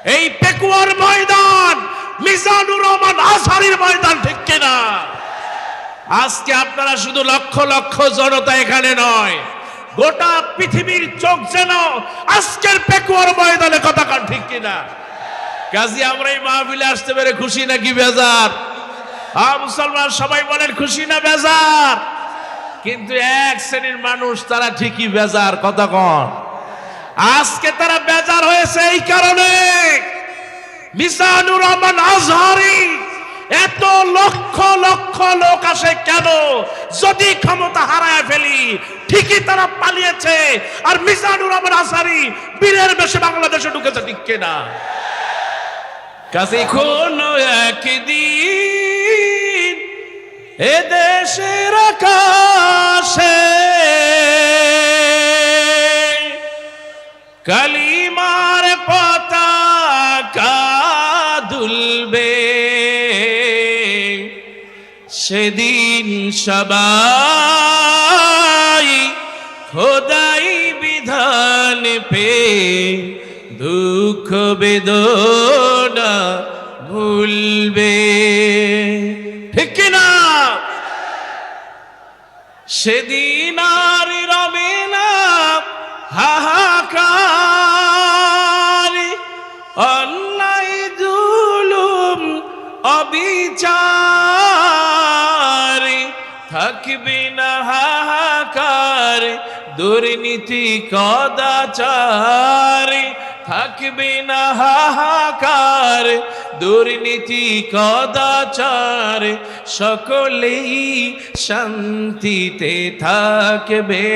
এই পেকুয়ার ময়দান মিজানুর রহমান আজহারীর ময়দান, ঠিক কিনা? আজকে আপনারা শুধু লক্ষ লক্ষ জনতা এখানে নয়, গোটা পৃথিবীর চোখ যেন আজকের পেকুয়ার ময়দানে, কথা কান ঠিক কিনা? কাজী আমরা এই মাহফিলে আসতে পেরে খুশি নাকি বেজার? মুসলমান সবাই বলেন খুশি না বেজার? কিন্তু এক শ্রেণীর মানুষ তারা ঠিকই বেজার, কথা কন। আজকে তারা বেজার হয়েছে এই কারণে, মিজানুর রহমান আজহারী এত লক্ষ লক্ষ লোক আসে কেন? যদি ক্ষমতা হারায় ফেলি, ঠিকই তারা পালিয়েছে, আর মিজানুর রহমান আজহারী বীরের বেশে বাংলাদেশে ঢুকেছে, ঠিক কিনা? কাজে কোন একদিন এ দেশের আকাশে কালিমার পতাকা দুলবে, সেদিন সবাই খোদাই বিধান পে দুঃখ বেদনা ভুলবে, ঠিক কিনা? সেদিন আর রবে না হাহাকার, অন্যায় জুলুম অবিচার, থাকবে না হাহাকার, দুর্নীতি কদাচার, থাকবে না হাহাকার, দুর্নীতি কদাচার, সকলেই শান্তিতে থাকবে,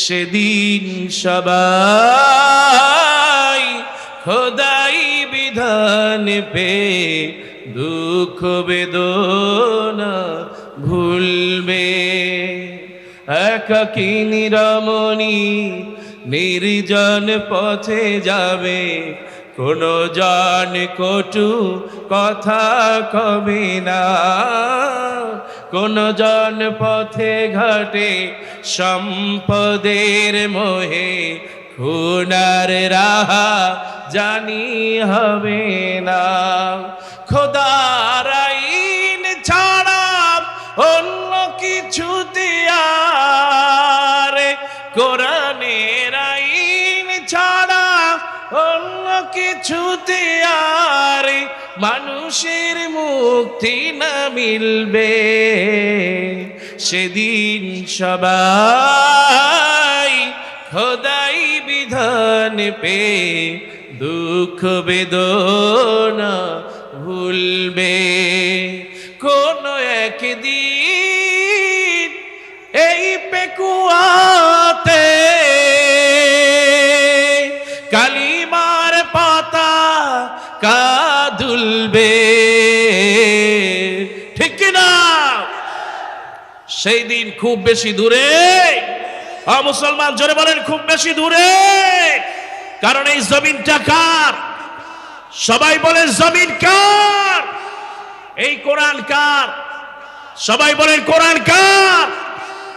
সেদিন সবাই খোদাই বিধান পে দুঃখ বেদনা ভুলবে। একাকী নিরমণি নির্জন পথে যাবে, কোন জন কটু কথা কবে না, কোন জন পথে ঘাটে সম্পদের মোহে, খুনার রাহা জানি হবে না, খোদার আইন ছাড়া অন্য কিছুতে আর, কোরআনের আইন ছাড়া অন্য কিছুতে আর মানুষের মুক্তি না মিলবে, সেদিন সবাই খোদাই বিধান পে দুঃখ বেদনা ভুলবে। কোন একদিন এই পেকুয়াতে কালিমার পতাকা দুলবে, ঠিক কিনা? সেই দিন খুব বেশি দূরে, মুসলমান জোরে বলেন খুব বেশি দূরে। কারণ এই জমিনটা কার? সবাই বলেন জমিন কার? এই কোরআন কার? সবাই বলেন কোরআন কার?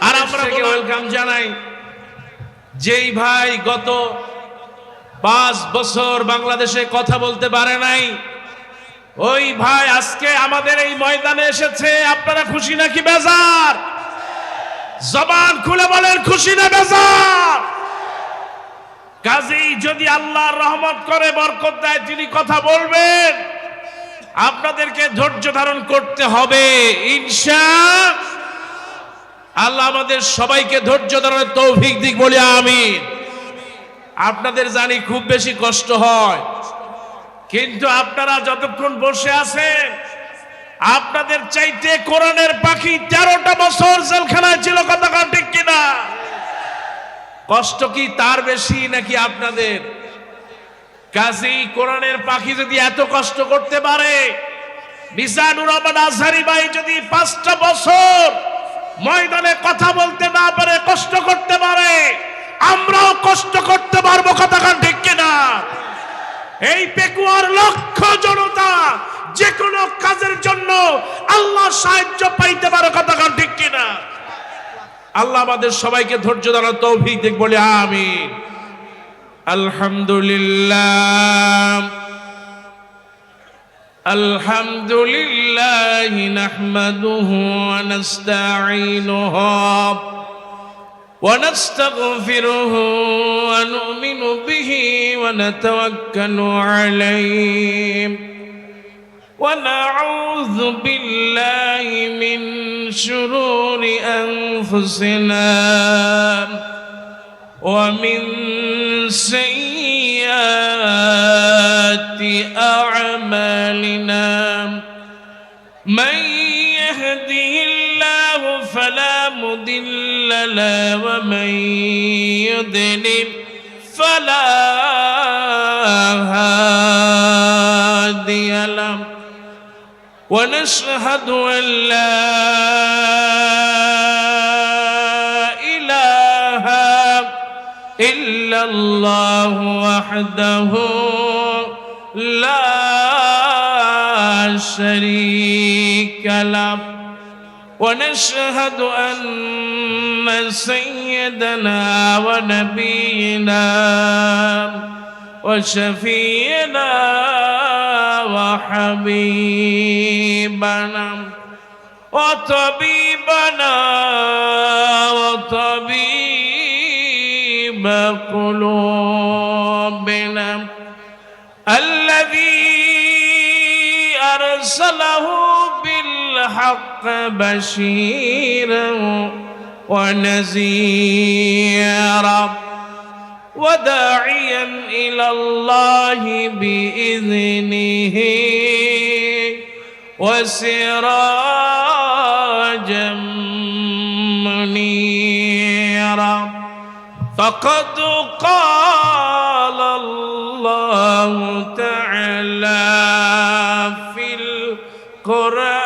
আর আমরা ওয়েলকাম জানাই যেই ভাই গত 5 বছর বাংলাদেশে কথা বলতে পারে নাই, ওই ভাই আজকে আমাদের এই ময়দানে এসেছে। আপনারা খুশি নাকি বেজার? জবান খুলে বলেন খুশি না বেজার? কাজেই যদি আল্লাহর রহমত করে বরকত দেয়, তিনি কথা বলবেন, আপনাদেরকে ধৈর্য ধারণ করতে হবে ইনশাআল্লাহ। আমাদের সবাইকে ধৈর্য ধারণের তৌফিক দিক, বলি আমিন। আপনাদের জানি খুব বেশি কষ্ট হয়, কিন্তু আপনারা যতক্ষণ বসে আছেন, আপনাদের চাইতে কোরআনের পাখি 13টা বছর জেলখানায় ছিল, কথা ঠিক কিনা? কষ্ট কি তার বেশি নাকি আপনাদের? কাজেই কোরআনের পাখি যদি এত কষ্ট করতে পারে, মিজানুর রহমান আজহারী ভাই যদি 5টা বছর ময়দানে কথা বলতে না পারে, কষ্ট করতে পারে, আমরাও কষ্ট করতে পারবো, কথা ঠিক কিনা? এই পেকুয়ার লক্ষ জনতা যে কোনো কাজের জন্য আল্লাহ সাহায্য পাইতে পারে, কথা ঠিক কিনা? আল্লাহ আমাদের সবাইকে ধৈর্য ধরার তৌফিক দিক, বলে আমিন। আলহামদুলিল্লাহ আলহামদুলিল্লাহ নাহমাদুহু ওয়া নাস্তাঈনুহু ওয়া নাস্তাগফিরুহু ওয়া নু'মিনু বিহি ওয়া নাতাওয়াক্কালু আলাইহি ওয়া নাউযু বিল্লাহি মিন শুরুরি আনফুসিনা ওয়া মিন সাইয়্যাতি আ'মালিনা মান ইয়াহদিহিল্লাহু ফালা মুদিল্লা লাহু ওয়া মান ইউদ্লিল ফালা হাদিয়া লাহু ওয়া নাশহাদু আন লা إلا الله وحده لا شريك له ونشهد أن سيدنا ونبينا وشفينا وحبيبنا وطبيبنا قلوبنا الذي أرسله بالحق بشيرا ونذيرا وداعيا إلى الله بإذنه وسراجا منيرا فقد قال الله تعالى في القرآن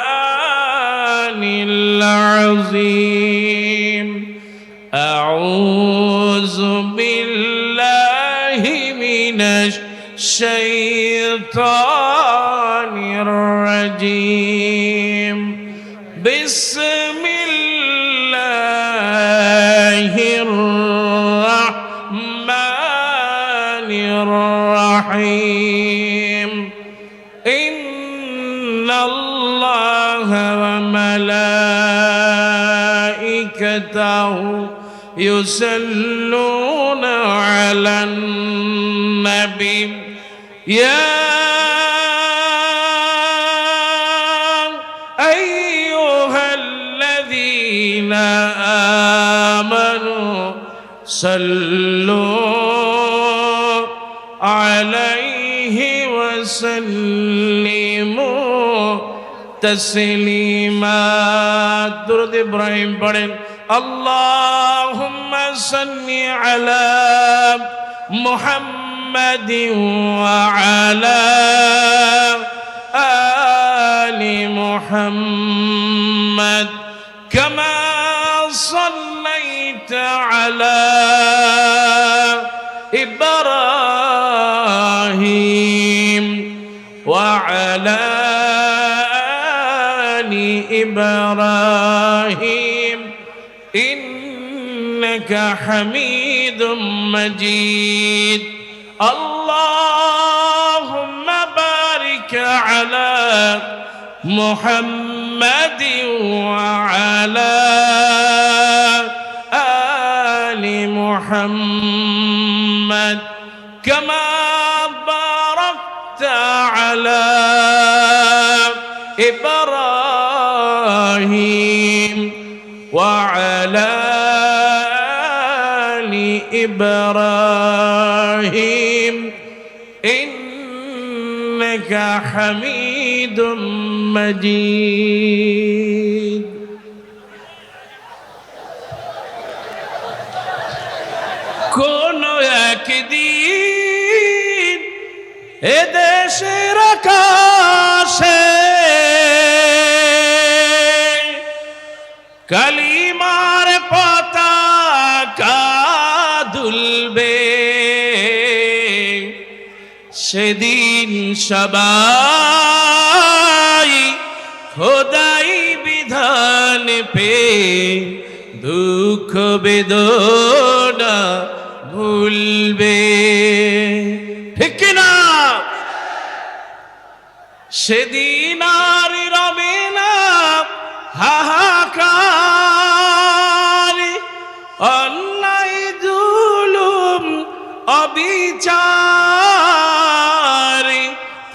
العظيم أعوذ بالله من الشيطان الرجيم بسم الله الرحمن الرحيم إن الله وملائكته يصلون على النبي يا أيها الذين آمنوا صلوا عليه وسلموا تسليما درود إبراهيم পড়েন اللهم صل على محمد وعلى آل محمد كما صليت على إبراهيم وعلى آل إبراهيم إنك حميد مجيد اللهم بارك على محمد وعلى آل محمد كما باركت على إبراهيم وعلى آل إبراهيم إنك حميد مجيد কোন একদিন এদেশের আকাশে কালিমার পতাকা দুলবে সেদিন সবাই খোদাই বিধান পে দুঃখ বেদনা ভুলবে ঠিক কিনা? সেদিন আর রবে না হাহাকার, অন্যায় জুলুম অবিচার,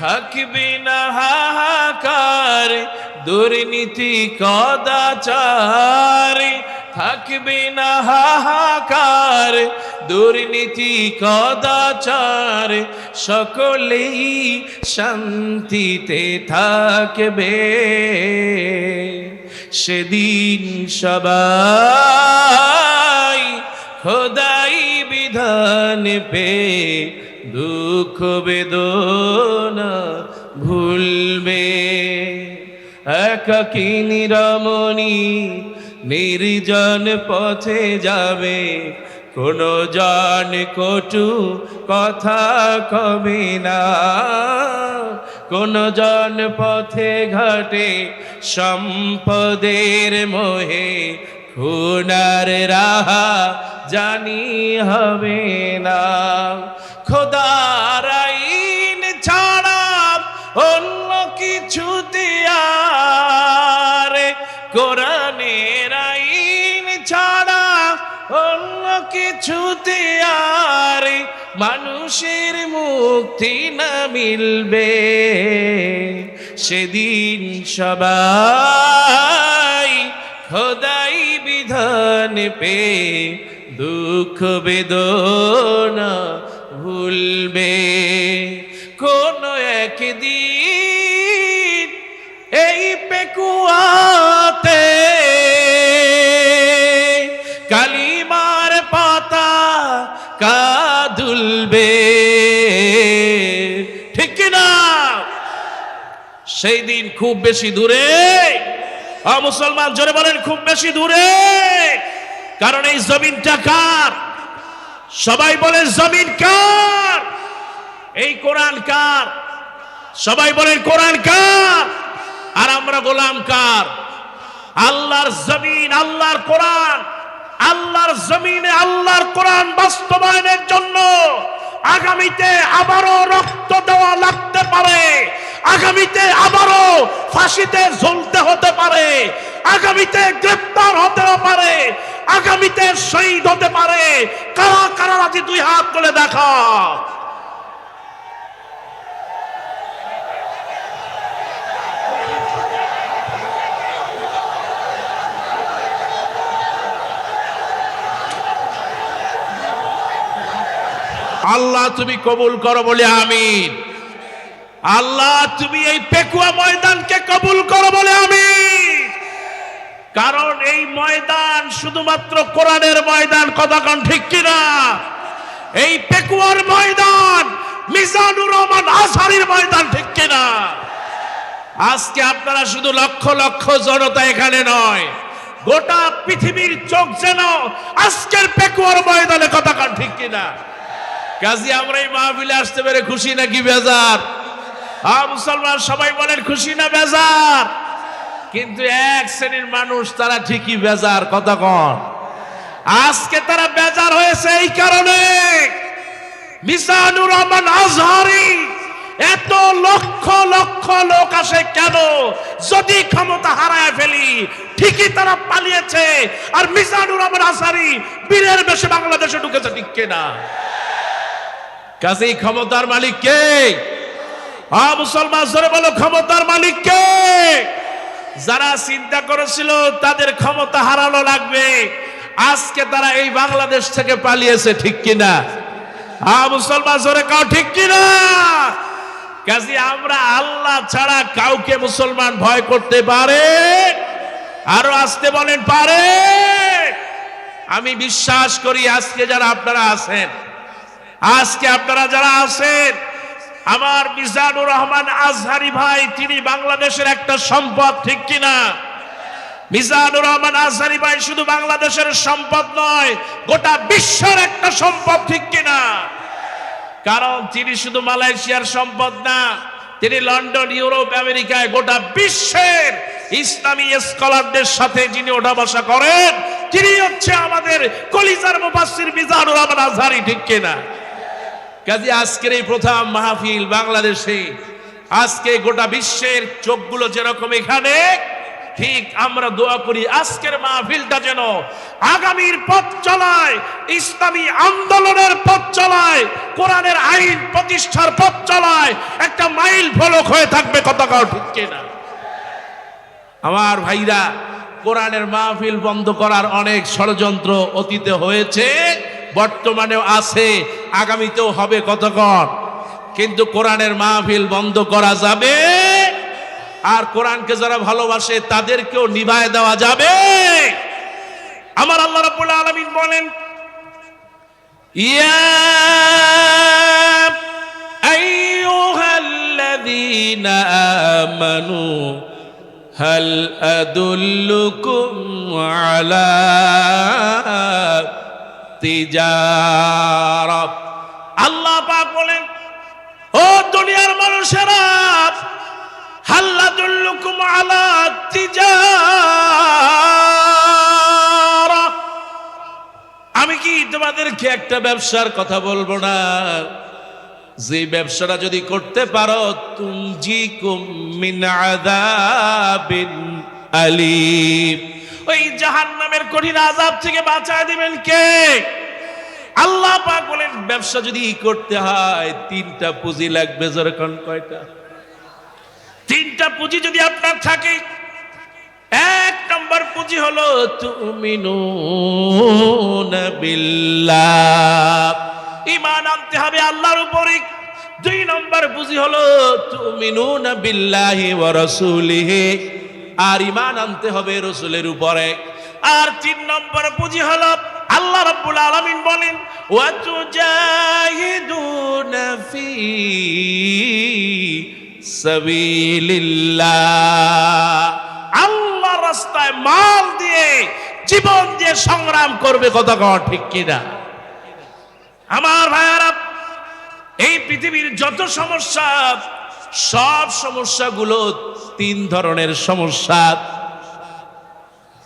থাকবে না হাহাকার, দুর্নীতি কদাচার, থাকবে না হাহাকার, দুর্নীতি কদাচার, সকলেই শান্তিতে থাকবে। সেদিন সবাই খোদাই বিধান পে দুঃখ বেদনা ভুলবে। একাকিনী রমণী নির্জন পথে যাবে, কোনো জন কটু কথা কবে না, কোনো জন পথে ঘাটে সম্পদের মোহে খুনার রাহা জানি হবে না। খোদার আইন ছাড়া অন্য কিছুতে আর, কোরআনের আইন ছাড়া অন্য কিছুতে আর মানুষের মুক্তি না মিলবে। সেদিন সবাই খোদাই বিধান পে দুঃখ বেদনা ভুলবে। কোন একদিন এই পেকুয়াতে কালিমার পাতা কাদুলবে, ঠিক কিনা? সেই দিন খুব বেশি দূরে, মুসলমান জোরে বলেন খুব বেশি দূরে। কারণ এই জমিনটা কার? সবাই বলে জমিন কার? এই কোরআন কার? সবাই বলেন কোরআন কার? আর আমরা গোলাম কার? আল্লাহর জমিন, আল্লাহর কোরআন। আল্লাহর জমিনে আল্লাহর কোরআন বাস্তবায়নের জন্য আগামীতে আবারও রক্ত দেওয়া লাগতে পারে, আগামীতে আবারও ফাঁসিতে ঝুলতে হতে পারে, আগামীতে গ্রেফতার হতে পারে, আগামীতে শহীদ হতে পারে। কারা কারা রাজি? দুই হাত তুলে দেখা। আল্লাহ তুমি কবুল করো বলে আমিন। আল্লাহ তুমি এই পেকুয়া ময়দানকে কবুল করো বলে আমিন। কারণ এই ময়দান শুধুমাত্র কোরআনের ময়দান, কথা কোন ঠিক কিনা? এই পেকুয়ার ময়দান মিজানুর রহমান আজহারীর ময়দান, ঠিক কিনা? আজকে আপনারা শুধু লক্ষ লক্ষ জনতা এখানে নয়, গোটা পৃথিবীর চোখ যেন আজকের পেকুয়ার ময়দানে, কথা কোন ঠিক কিনা? কাজী আমরা এই মাহফিলে আসতে পেরে খুশি নাকি বেজার? মুসলমান সবাই বলেন খুশি না বেজার? কিন্তু এক শ্রেণীর মানুষ তারা ঠিকই বেজার, কথা কন। আজকে তারা বেজার হয়েছে এই কারণে, মিজানুর রহমান আজহারী এত লক্ষ লক্ষ লোক আসে কেন? যদি ক্ষমতা হারায় ফেলি, ঠিকই তারা পালিয়েছে। আর মিজানুর রহমান আজহারী বীরের বেশে বাংলাদেশে ঢুকেছে, ঠিক কিনা? কাজেই ক্ষমতার মালিক কে? মুসলমান জোরে বলো, ক্ষমতার মালিক কে? যারা চিন্তা করেছিল তাদের ক্ষমতা হারানো লাগবে, আজকে তারা এই বাংলাদেশ থেকে পালিয়েছে, ঠিক কিনা? মুসলমান জোরে কাও, ঠিক কিনা? কাজে আমরা আল্লাহ ছাড়া কাউকে মুসলমান ভয় করতে পারে? আরো আসতে বলেন পারে? আমি বিশ্বাস করি আজকে যারা আপনারা আছেন, আজকে আপনারা যারা আছেন, আমার মিজানুর রহমান আজহারী ভাই তিনি বাংলাদেশের একটা সম্পদ, ঠিক কিনা? মিজানুর রহমান আজহারী ভাই শুধু বাংলাদেশের সম্পদ নয়, গোটা বিশ্বের একটা সম্পদ, ঠিক কিনা? কারণ তিনি শুধু মালয়েশিয়ার সম্পদ না, তিনি লন্ডন, ইউরোপ, আমেরিকায় গোটা বিশ্বের ইসলামী স্কলারদের সাথে যিনি ওঠা বসা করেন, তিনি হচ্ছে আমাদের কলিজার মুফাসসির মিজানুর রহমান আজহারী, ঠিক কিনা? কাজে আজকের এই প্রথম মাহফিল বাংলাদেশে, আজকে গোটা বিশ্বের চোখগুলো যেরকম এখানে, ঠিক আমরা দোয়া করি আজকের মাহফিলটা যেন আগামীর পথ চলায়, ইসলামী আন্দোলনের পথ চলায়, কোরআনের আইন প্রতিষ্ঠার পথ চলায় একটা মাইল ফলক হয়ে থাকবে। কথা কাও ঠিক কিনা? আমার ভাইরা, কোরআনের মাহফিল বন্ধ করার অনেক ষড়যন্ত্র অতীতে হয়েছে, বর্তমানেও আছে, আগামীতেও হবে কতক্ষণ, কিন্তু কোরআনের মাহফিল বন্ধ করা যাবে, আর কোরআনকে যারা ভালোবাসে তাদেরকেও নিভায় দেওয়া যাবে। আমার আল্লাহ রাব্বুল আলামিন বলেন, ইয়া আইয়ুহাল্লাযীনা আমানু হাল আদুল্লুকুম আলা তিজারাত। আল্লাহ পাক বলেন, ও দুনিয়ার মানুষেরা, হাল আদুল্লুকুম আলা তিজারাত, আমি কি তোমাদেরকে একটা ব্যবসার কথা বলবো না, যে ব্যবসাটা যদি করতে পারো তুনজিকুম মিন আযাবিন আলীম, ওই জাহান্নামের কঠিন আযাব থেকে বাঁচায় দিবেন কে? আল্লাহ পাক বলেন, ব্যবসা যদি করতে হয় তিনটা পুঁজি লাগবে। যেরকম কয়টা? তিনটা পুঁজি যদি আপনার থাকে, এক নম্বর পুঁজি হলো তুমিনুনা বিল্লাহ, ঈমান আনতে হবে আল্লাহর উপরে। দুই নম্বর পুঁজি হলো তুমিনুনা বিল্লাহি ওয়া রাসূলিহি, আর ঈমান আনতে হবে রাসূলের উপরে। আর তিন নম্বর পুঁজি হলো আল্লাহ রাব্বুল আলামিন বলেন, ওয়া তুজাহিদুনা ফি সাবিলিল্লাহ, আল্লাহর রাস্তায় মাল দিয়ে, জীবন দিয়ে সংগ্রাম করবে। কথা কওয়া ঠিক কিনা? আমার ভাইয়ারা, এই পৃথিবীর যত সমস্যা, সব সমস্যাগুলো তিন ধরনের সমস্যা।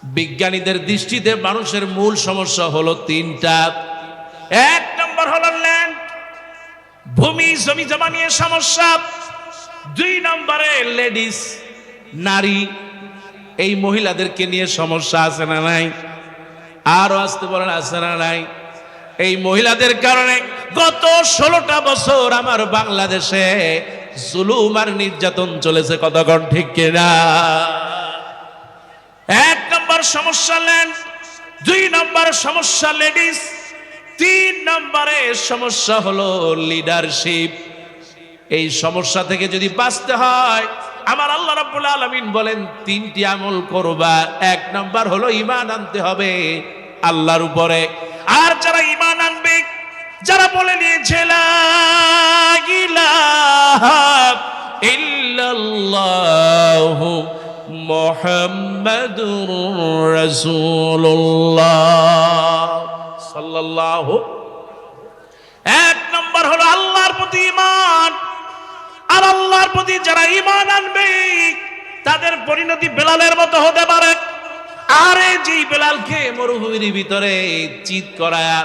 বিজ্ঞানীদের দৃষ্টিতে মানুষের মূল সমস্যা হলো তিনটা। এক নম্বর হলো ল্যান্ড, ভূমি জমি জমা নিয়ে সমস্যা। দুই নম্বরে লেডিস, নারী, এই মহিলাদেরকে নিয়ে সমস্যা আছে না নাই? আরো আসতে বলেন, আছে না নাই? এই মহিলাদের কারণে গত 16টা বছর আমার বাংলাদেশে জুলুম আর নির্যাতন চলেছে। কতক্ষণ ঠিক কিনা? এক নম্বর সমস্যা ল্যান্ড, দুই নম্বর সমস্যা লেডিস, তিন নম্বরে সমস্যা হলো লিডারশিপ। এই সমস্যা থেকে যদি বাঁচতে হয়, আমার আল্লাহ রাব্বুল আলামিন বলেন তিনটি আমল করবা। এক নম্বর হলো ঈমান আনতে হবে আল্লাহর উপরে। আর যারা ঈমান আনবে, যারা বলে নিয়েছে লা ইলাহা ইল্লাল্লাহু মুহাম্মাদুর রাসূলুল্লাহ সাল্লাল্লাহু, এক নম্বর হলো আল্লাহর প্রতি ঈমান। আর আল্লাহর প্রতি যারা ঈমান আনবে তাদের পরিণতি বেলালের মতো হতে পারে। আরে যেই বেলালকে মরুভূমির ভিতরে চিৎ করায়া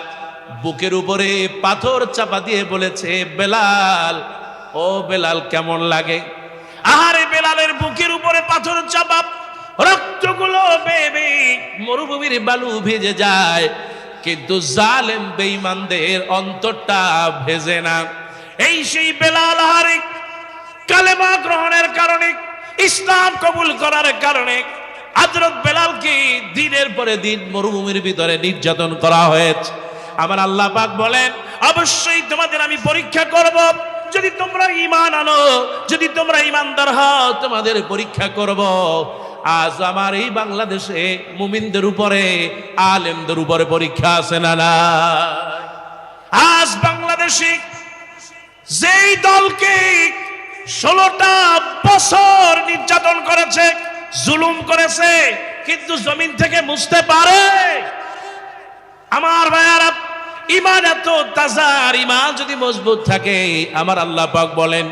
বুকের উপরে পাথর চাপা দিয়ে বলেছে, বেলাল, ও বেলাল কেমন লাগে? আরে বেলালের বুকের উপরে পাথর চাপা, রক্তগুলো বেবে মরুভূমির বালু ভেজে যায়, কিন্তু জালেম বেঈমানদের অন্তরটা ভেজে না। এই সেই বেলাল, আরে কালেমা গ্রহণের কারণে, ইসলাম কবুল করার কারণে হযরত বেলালকে দিনের পরে দিন মরুভূমির ভিতরে নির্যাতন করা হয়েছে। আমার আল্লাহ পাক বলেন, অবশ্যই তোমাদের আমি পরীক্ষা করব। যদি তোমরা ঈমান আনো, যদি তোমরা ঈমানদার হও, তোমাদের পরীক্ষা করব। আজ আমার এই বাংলাদেশে মুমিনদের উপরে, আলেমদের উপরে পরীক্ষা আছে না না? আজ বাংলাদেশে যেই দলকে 16টা বছর নির্যাতন করেছে, জুলুম করেছে, কিন্তু জমিন থেকে মুছতে পারে? আমার ভাইয়ারা, ঈমান এত তাজা, আর ঈমান যদি মজবুত থাকে, আমার আল্লাহ পাক বলেন,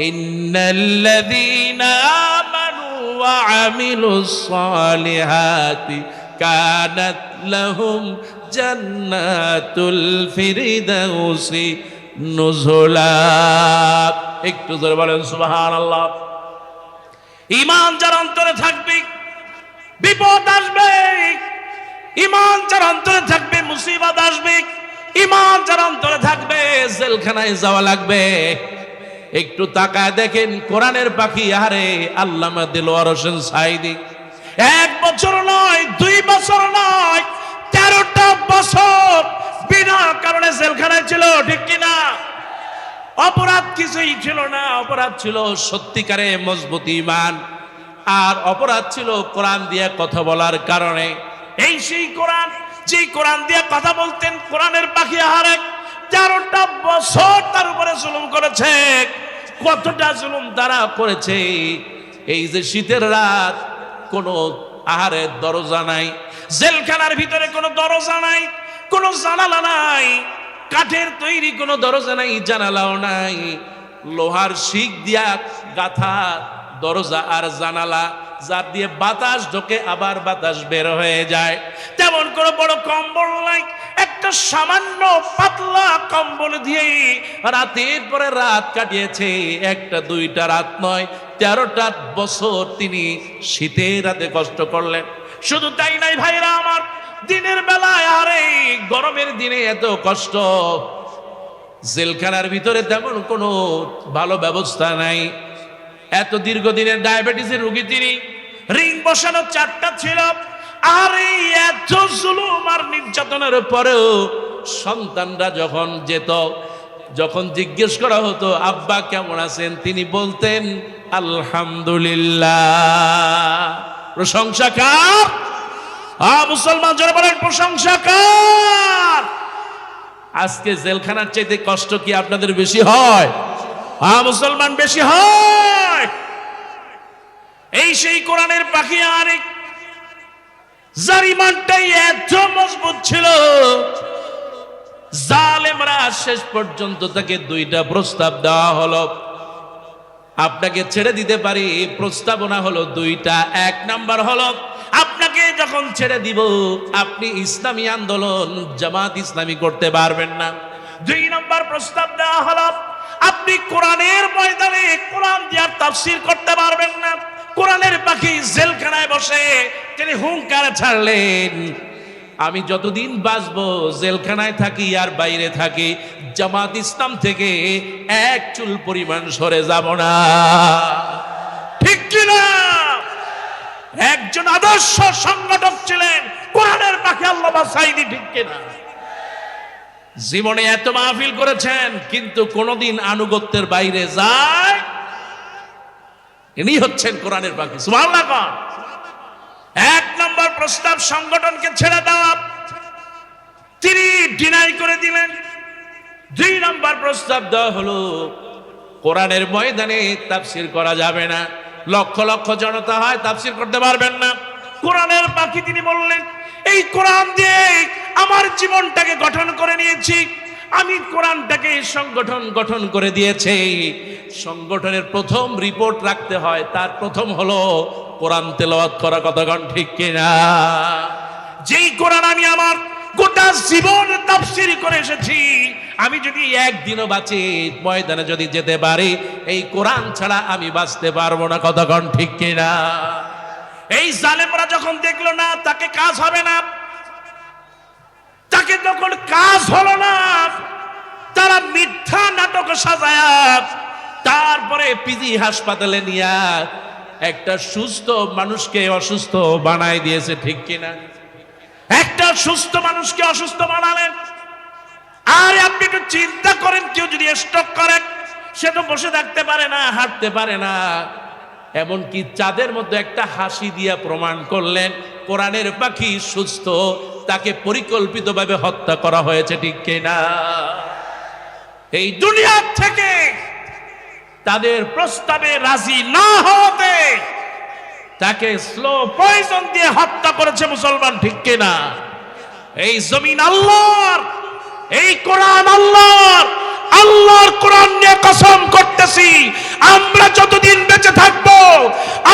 ইন্নাল্লাযীনা আমানু ওয়া আমিলুস সালিহাতি কানাত লাহুম জান্নাতুল ফিরদাউসি নুজুলা। একটু জোরে বলেন সুবহানাল্লাহ। ঈমান যার অন্তরে থাকবে বিপদ আসবে, ঈমান যার অন্তরে থাকবে মুসিবত আসবে, ঈমান যার অন্তরে থাকবে জেলখানায় যাওয়া লাগবে। একটু তাকায় দেখেন কোরআনের পাখি আরে আল্লামা দিলওয়ার হোসেন সাঈদী 1 বছর নয় 2 বছর নয় 13টা বছর বিনা কারণে জেলখানায় ছিল, ঠিক কিনা? অপরাধ কিছুই ছিল না, অপরাধ ছিল সত্যিকারে মজবুত ঈমান, আর অপরাধ ছিল কোরআন দিয়ে কথা বলার কারণে। এই সেই কোরআন, যে কোরআন দিয়ে কথা বলতেন কোরআনের পাখি আহারে 13টা বছর তার উপরে জুলুম করেছে। কতটা জুলুম তারা করেছে! এই যে শীতের রাত, কোনো আহারের দরজা নাই, জেলখানার ভিতরে কোনো দরজা নাই, কোনো জানালা নাই, কাঠের তৈরি কোনো দরজা নাই, জানালাও নাই, লোহার শিক দিয়া গাথা দরজা আর জানালা, যার দিয়ে বাতাস ঢোকে আবার বাতাস বের হয়ে যায়। তেমন কোনো বড় কম্বল নাই, একটা সামান্য পাতলা কম্বল দিয়ে রাতের পরে রাত কাটিয়েছে। একটা 2টা রাত নয় 13টা বছর তিনি শীতের রাতে কষ্ট করলেন। শুধু তাই নাই ভাইরা আমার, দিনের বেলায় আরে গরমের দিনে এত কষ্ট, জেলখানার ভিতরে তেমন কোনো ভালো ব্যবস্থা নাই। এত দীর্ঘদিনের ডায়াবেটিসের রোগী তিনি, রিং বসানো 4টা ছিল, আর এই এত জুলুম আর নির্যাতনের পরেও সন্তানরা যখন যেত, যখন জিজ্ঞেস করা হতো আব্বা কেমন আছেন, তিনি বলতেন আলহামদুলিল্লাহ। প্রশংসা কার? মুসলমান যারা বলেন প্রশংসা কার? আজকে জেলখানার চাইতে কষ্ট কি আপনাদের বেশি হয়? মুসলমান বেশি হয়। এই সেই কোরআনের পাখি আরেক, যার ঈমানটাই এত মজবুত ছিল, জালেমরা শেষ পর্যন্ত তাকে 2টা প্রস্তাব দেওয়া হলো। আপনাকে ছেড়ে দিতে পারি, প্রস্তাবনা হলো 2টা। 1 নাম্বার হলো আপনাকে যখন ছেড়ে দিব আপনি ইসলামী আন্দোলন জামাত ইসলামী করতে পারবেন না। 2 নাম্বার প্রস্তাব দেওয়া হলো আপনি কোরআনের ময়দানে কোরআন দিয়ে তাফসীর করতে পারবেন না। কোরআনের পাখি জেলখানায় বসে তিনি হুঙ্কার ছাড়লেন, আমি যতদিন বাঁচবো জেলখানায় থাকি আর বাইরে থাকি, জামাত ইসলাম থেকে 1 চুল পরিমাণ সরে যাব না। ঠিক কিনা? একজন আদর্শ সংগঠক ছিলেন কোরআনের পাখি আল্লামা সাঈদী, ঠিক কিনা? জীবনে এত মাহফিল করেছেন কিন্তু কোনদিন আনুগত্যের বাইরে যায়। ইনি হচ্ছেন কোরআনের পাখি। সুবহানাল্লাহ। 1 নম্বর প্রস্তাব সংগঠনকে ছেড়ে দেওয়া, তিনি ডিনাই করে দিলেন। 2 নম্বর প্রস্তাব দেওয়া হলো কোরআনের ময়দানে তাফসীর করা যাবে না, লক্ষ লক্ষ জনতা হয় তাফসীর করতে পারবেন না। কোরআনের পাখি তিনি বললেন, এই কোরআন দিয়ে আমার জীবনটাকে গঠন করে নিয়েছি, আমি কোরআনটাকে গঠন করে দিয়েছি। সংগঠনের প্রথম রিপোর্ট রাখতে হয়, তার প্রথম হলো কোরআন তেলাওয়াত করা। কতক্ষণ ঠিক কিনা? যেই কোরআন আমি আমার গোটা জীবন তাফসীর করে এসেছি, আমি যদি একদিনও বাঁচি ময়দানে যদি যেতে পারি, এই কোরআন ছাড়া আমি বাঁচতে পারবো না। কতক্ষণ ঠিক কিনা? এই জালেমরা যখন দেখলো না তাকে কাজ হবে না, তাকে যখন কাজ হলো না, তারা মিথ্যা নাটক সাজায়া তারপরে পিজি হাসপাতালে নিয়ে একটা সুস্থ মানুষকে অসুস্থ বানায় দিয়েছে। ঠিক কিনা? একটা সুস্থ মানুষকে অসুস্থ বানালেন। আর আপনি একটু চিন্তা করেন, কেউ যদি স্ট্রোক করে সে তো বসে থাকতে পারে না, হাঁটতে পারে না, এমনকি চাঁদের মধ্যে একটা হাসি দিয়া প্রমাণ করলেন কোরআনের পাখি সুস্থ, তাকে পরিকল্পিতভাবে হত্যা করা হয়েছে। ঠিক কিনা? এই দুনিয়া থেকে তাদের প্রস্তাবে রাজি না হতে তাকে স্লো পয়জন দিয়ে হত্যা করেছে মুসলমান। ঠিক কিনা? এই জমিন আল্লাহর, এই কোরআন আল্লাহর। আল্লাহর কোরআন নিয়ে কসম করতেছি, আমরা যতদিন বেঁচে থাকবো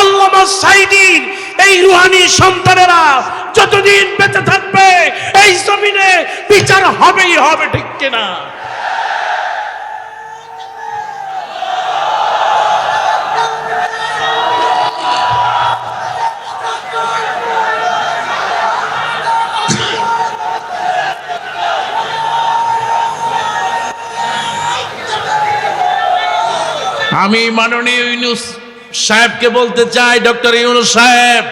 আল্লামা সাঈদীর এই রুহানি সন্তানেরা যতদিন বেঁচে থাকবে এই জমিনে বিচার হবেই হবে। ঠিক কিনা? আমি মাননীয় ইউনূস সাহেবকে বলতে চাই, ডক্টর ইউনূস সাহেব,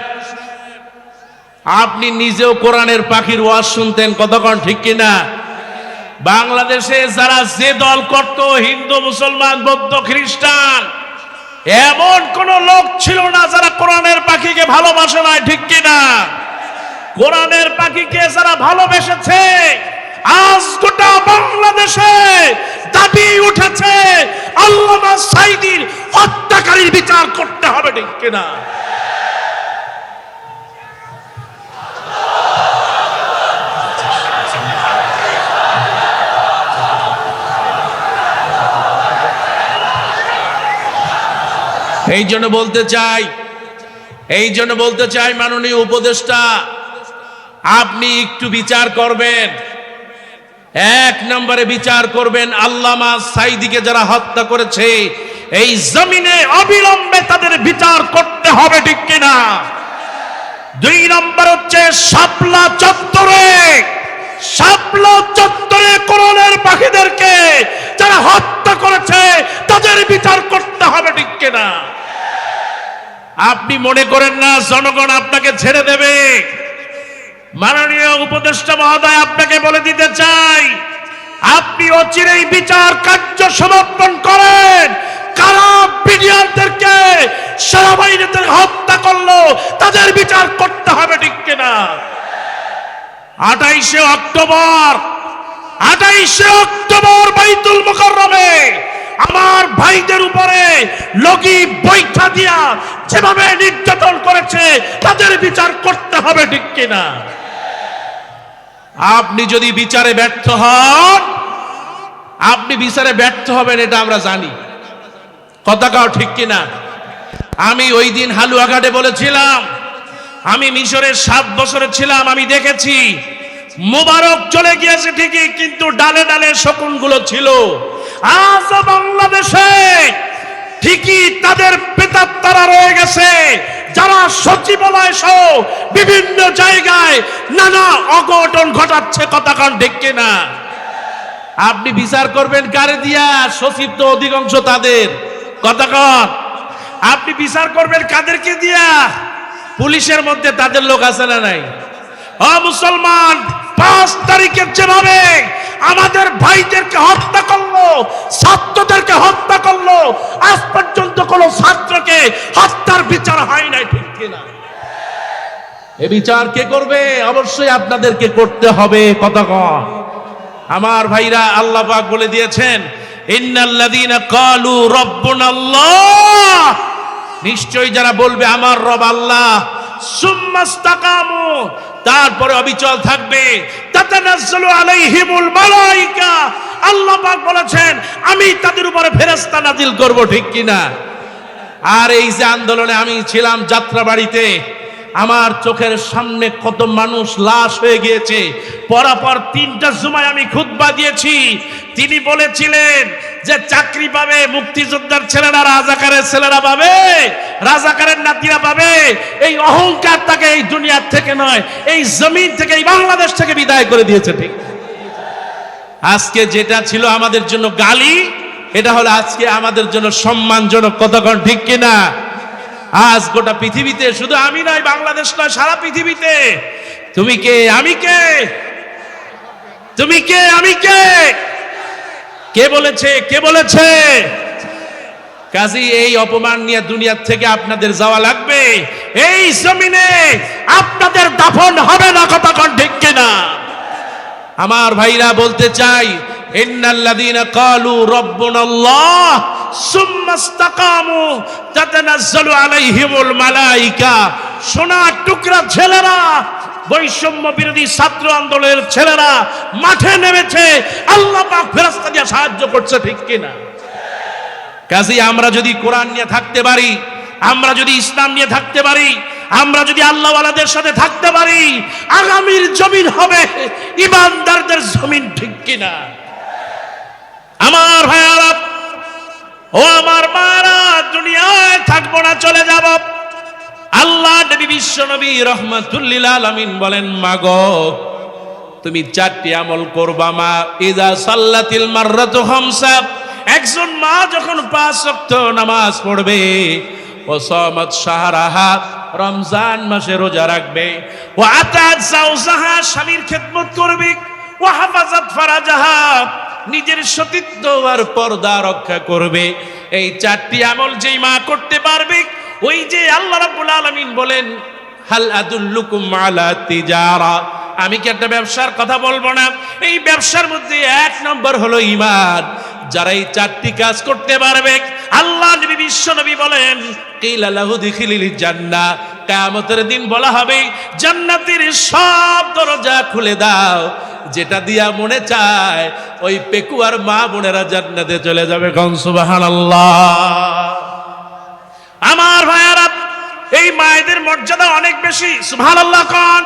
আপনি নিজেও কোরআনের পাখির ওয়াজ শুনতেন, কতক্ষণ ঠিক কিনা? বাংলাদেশে যারা যে দল করত, হিন্দু, মুসলমান, বৌদ্ধ, খ্রিস্টান, এমন কোন লোক ছিল না যারা কোরআনের পাখিকে ভালোবাসে না, ঠিক কিনা? কোরআনের পাখিকে যারা ভালোবেসেছে, আজ গোটা বাংলাদেশে দাবি উঠেছে আল্লামা সাঈদীর হত্যাকারীর বিচার করতে হবে, ঠিক কিনা? এই জন্য বলতে চাই মাননীয় উপদেষ্টা, আপনি একটু বিচার করবেন। এক নম্বরে বিচার করবেন আল্লামা সাঈদীকে যারা হত্যা করেছে, এই জমিনে অবিলম্বে তাদের বিচার করতে হবে, ঠিক কিনা? দুই নম্বর হচ্ছে শাপলা চত্বরে কোরআনের পাখিদেরকে যারা হত্যা করেছে তাদের বিচার করতে হবে, ঠিক কিনা? আপনি মনে করেন না জনগণ আপনাকে ছেড়ে দেবে? মাননীয় উপদেষ্টা মহোদয়, আপনাকে বলে দিতে চাই, আপনি অচিরেই বিচার কার্য সমাপন করেন। কারা বিডিআরদেরকে, সেনাবাহিনীদের হত্যা করলো তাদের বিচার করতে হবে, ঠিক কিনা? 28শে অক্টোবর বাইতুল মুকাররমে আমার ভাইদের উপরে লগি বৈঠা দিয়া যেভাবে নির্যাতন করেছে তাদের বিচার করতে হবে, ঠিক কিনা? আপনি যদি বিচারে ব্যর্থ হবেন, এটা আমরা জানি, কথাটাও ঠিক কিনা? আমি ওই দিন হালুয়াঘাটে বলেছিলাম, আমি মিশরের 7 বছরে ছিলাম, আমি দেখেছি মুবারক চলে গিয়েছে ঠিকই, কিন্তু ডালে ডালে শকুনগুলো ছিল। আজ বাংলাদেশে ঠিকই তাদের প্রেতাত্মারা রয়ে গেছে, যারা সচিবালয় সহ বিভিন্ন জায়গায় নানা অঘটন ঘটাচ্ছে, কথাকান ঠিক কিনা? আপনি বিচার করবেন কারে দিয়া? সচিব তো অধিকাংশ তাদের, কথাকান। আপনি বিচার করবেন কাদেরকে দিয়া? পুলিশের মধ্যে তাদের লোক আছে না নাই? মুসলমান 5 তারিখে যেভাবে আমাদের ভাইদেরকে হত্যা করলো, ছাত্রদেরকে হত্যা করলো, আজ পর্যন্ত কোন ছাত্রকে হত্যার বিচার হয় নাই, ঠিক কিনা? এ বিচার কে করবে? অবশ্যই আপনাদেরকে করতে হবে, কতক্ষণ? আমার ভাইরা, আল্লাহ পাক বলে দিয়েছেন, ইন্নাল্লাযীনা ক্বালু রাব্বুনাল্লাহ, নিশ্চয়ই যারা বলবে আমার রব আল্লাহ, সুম্মাস্তাকামু, তারপরে অবিচল থাকবে, তাতানাজ্জালু আলাইহিমুল মালায়েকা, আল্লাহ পাক বলেছেন আমি তাদের উপরে ফেরেশতা নাজিল করব, ঠিক কিনা? আর এই যে আন্দোলনে আমি ছিলাম যাত্রাবাড়িতে, আমার চোখের সামনে কত মানুষ লাশ হয়ে গিয়েছে। পরপর 3টা জুমায় আমি খুতবা দিয়েছি। তিনি বলেছিলেন যে চাকরি পাবে মুক্তিযোদ্ধার ছেলেরা, রাজাকারের ছেলেরা পাবে, রাজাকারের নাতিরা পাবে। এই অহংকার তাকে এই দুনিয়ার থেকে নয়, এই জমিন থেকে, এই বাংলাদেশ থেকে বিদায় করে দিয়েছে, ঠিক? আজকে যেটা ছিল আমাদের জন্য গালি, এটা হলো আজকে আমাদের জন্য সম্মানজনক, কতক্ষণ ঠিক কিনা? আজ গোটা পৃথিবীতে, শুধু আমি নয়, বাংলাদেশ নয়, সারা পৃথিবীতে তুমি কে, আমি কে, তুমি কে, আমি কে, কে বলেছে? কাজী এই অপমান নিয়ে দুনিয়ার থেকে আপনাদের যাওয়া লাগবে। এই জমিনে আপনাদের দাফন হবে না, কতক্ষণ ঠিক কিনা? আমার ভাইরা, বলতে চাই, ইন্নাল্লাযীনা ক্বালু রাব্বুনাল্লাহ সুম্মাস্তাকামু তাতানাজ্জালু আলাইহিমুল মালায়েকা, সোনার টুকরা ছেলেরা, বৈষম্য বিরোধী ছাত্র আন্দোলনের ছেলেরা মাঠে নেমেছে, আল্লাহ পাক ফেরেশতা দিয়ে সাহায্য করছে, ঠিক কিনা? কাজী আমরা যদি কোরআন নিয়ে থাকতে পারি, আমরা যদি ইসলাম নিয়ে থাকতে পারি, আমরা যদি আল্লাহওয়ালাদের সাথে থাকতে পারি, আগামীর জমিন হবে ইমানদারদের জমিন, ঠিক কিনা? আমার ভাইয়ারা, ও আমার মারা, দুনিয়ায় থাকবো না, চলে যাব। আল্লাহ নবী, বিশ্ব নবী রাহমাতুল লিল আলামিন বলেন, মাগো তুমি 4টি আমল করবা, মা ইযা সাল্লাতিল মাররাতু খামসা, একজন মা যখন 5 ওয়াক্ত নামাজ পড়বে, ও সামাত শাহরাহা, রমজান মাসে রোজা রাখবে, ও আতাত জাওজাহা, স্বামীর খেদমত করবে, ও হাফাজাত ফারাজাহা, নিজের সতীত্ব আর পর্দা রক্ষা করবে। এই 4টি আমল যেই মা করতে পারবে, ওই যে আল্লাহ রাব্বুল আলামিন বলেন, হাল আদুল্লুকুম আলা তিজারা, আমি কি একটা ব্যবসার কথা বলবো না? এই ব্যবসার মধ্যে 1 নম্বর হলো ঈমান। যারা এই 4টি কাজ করতে পারবে, আল্লাহ নবী বিশ্ব নবী বলেন, কিলা লাহু দিখিলিল জান্নাহ, কিয়ামতের দিন বলা হবে জান্নাতের সব দরজা খুলে দাও, যেটা দিয়া মনে চায় ওই পেকুয়ার মা বোনেরা জান্নাতে চলে যাবে। কোন সুবহানাল্লাহ। আমার ভাইয়ারা, এই মায়েদের মর্যাদা অনেক বেশি। সুবহানাল্লাহ কোন।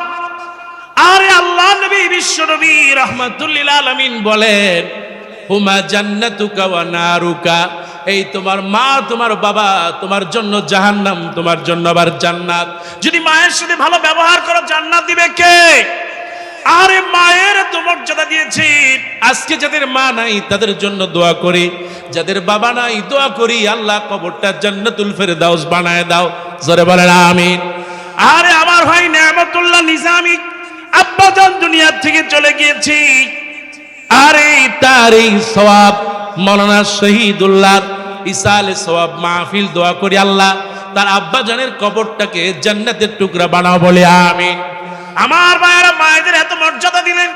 আরে আল্লাহ নবী বিশ্ব নবী রাহমাতুল লিল আলামিন বলেন, হুমা জান্নাতুকা ওয়া নারুকা, এই তোমার মা তোমার বাবা তোমার জন্য জাহান্নাম, তোমার জন্য আবার জান্নাত। যদি মায়ের সাথে ভালো ব্যবহার করো, জান্নাত দিবে কে? আরে মায়ের এত মর্যাদা দিয়েছি। আজকে যাদের মা নাই তাদের জন্য দোয়া করি, যাদের বাবা নাই দোয়া করি, আল্লাহ কবরটা জান্নাতুল ফেরদাউস বানায় দাও। জোরে বলেন আমিন। আরে আমার ভাই নেয়ামতুল্লাহ নিজামী, আব্বাজান দুনিয়া থেকে চলে গিয়েছি। আরে তার এই সওয়াব মাওলানা শহীদুল্লাহ ইসালে সওয়াব মাহফিল, দোয়া করি আল্লাহ তার আব্বাজানের কবরটাকে জান্নাতের টুকরা বানাও, বলে আমিন। আমার ভাইয়েরা, মায়েদের এত মর্যাদা দিলেন।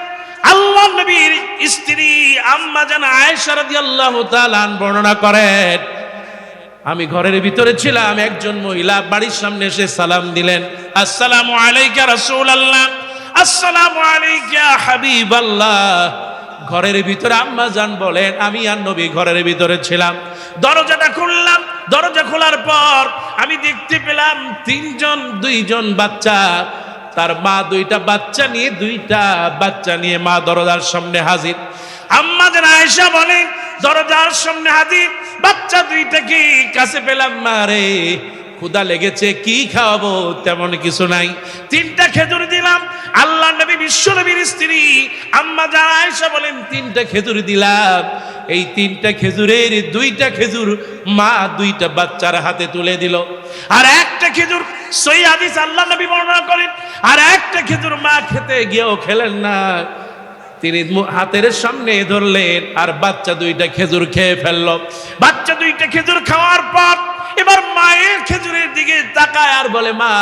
আল্লাহ নবীর স্ত্রী আম্মা জান আয়েশা রাদিয়াল্লাহু তাআলা বর্ণনা করেন, আমি ঘরের ভিতরে ছিলাম, একজন মহিলা বাড়ির সামনে এসে সালাম দিলেন, আসসালামু আলাইকা রাসূলুল্লাহ, আসসালামু আলাইকা হাবিবাল্লাহ। ঘরের ভিতরে আম্মা জান বলেন, আমি আর নবী ঘরের ভিতরে ছিলাম, দরজাটা খুললাম, দরজা খোলার পর আমি দেখতে পেলাম 2জন বাচ্চা, তার মা 2টা বাচ্চা নিয়ে, 2টা বাচ্চা নিয়ে মা দরজার সামনে হাজির। আম্মা জান আয়েশা বলেন, দরজার সামনে হাজির, বাচ্চা 2টাকে কাছে পেলাম, মা রে ক্ষুধা লেগেছে, কি খাওয়াবো? তেমন কিছু নাই, 3টা খেজুর দিলাম। আল্লাহ নবী বিশ্ব নবীর স্ত্রী আম্মা জান আয়েশা বলেন, 3টা খেজুর দিলাম। এই 3টা খেজুরের 2টা খেজুর মা 2টা বাচ্চার হাতে তুলে দিল, আর একটা খেজুর সহিহ হাদিস আল্লাহ নবী বর্ণনা করেন, আর একটা খেজুর মা খেতে গিয়েও খেলেন না, তিনি হাতের সামনে ধরলেন, আর বাচ্চা 2টা খেজুর খেয়ে ফেললো। বাচ্চা 2টা খেজুর খাওয়ার পর এবার মায়ের খেজুরের দিকে তাকায় আর বলে, মা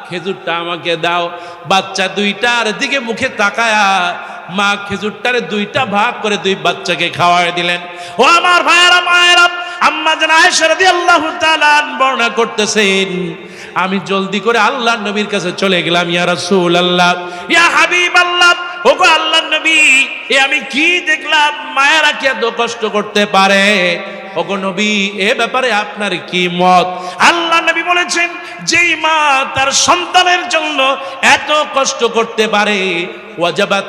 খেজুরটা আমাকে দাও। বাচ্চা 2টার দিকে মুখে তাকায়া মা খেজুরটারে 2টা ভাগ করে 2 বাচ্চাকে খাওয়ায় দিলেন। ও আমার ভাইয়েরা, মায়েরা, আম্মা জান আয়েশা রাদিয়াল্লাহু তাআলা বর্ণনা করতেছেন, আমি জলদি করে আল্লাহর নবীর কাছে চলে গেলাম, ইয়া রাসূলুল্লাহ, ইয়া হাবিবাল্লাহ, ওগো আল্লাহর নবী, এ আমি কি দেখলাম? মায়েরা কি এত কষ্ট করতে পারে? ওগো নবী, এ ব্যাপারে আপনার কি মত? আল্লাহ নবী বলেছেন, যেই মা তার সন্তানের জন্য এত কষ্ট করতে পারে, ওয়াজাবাত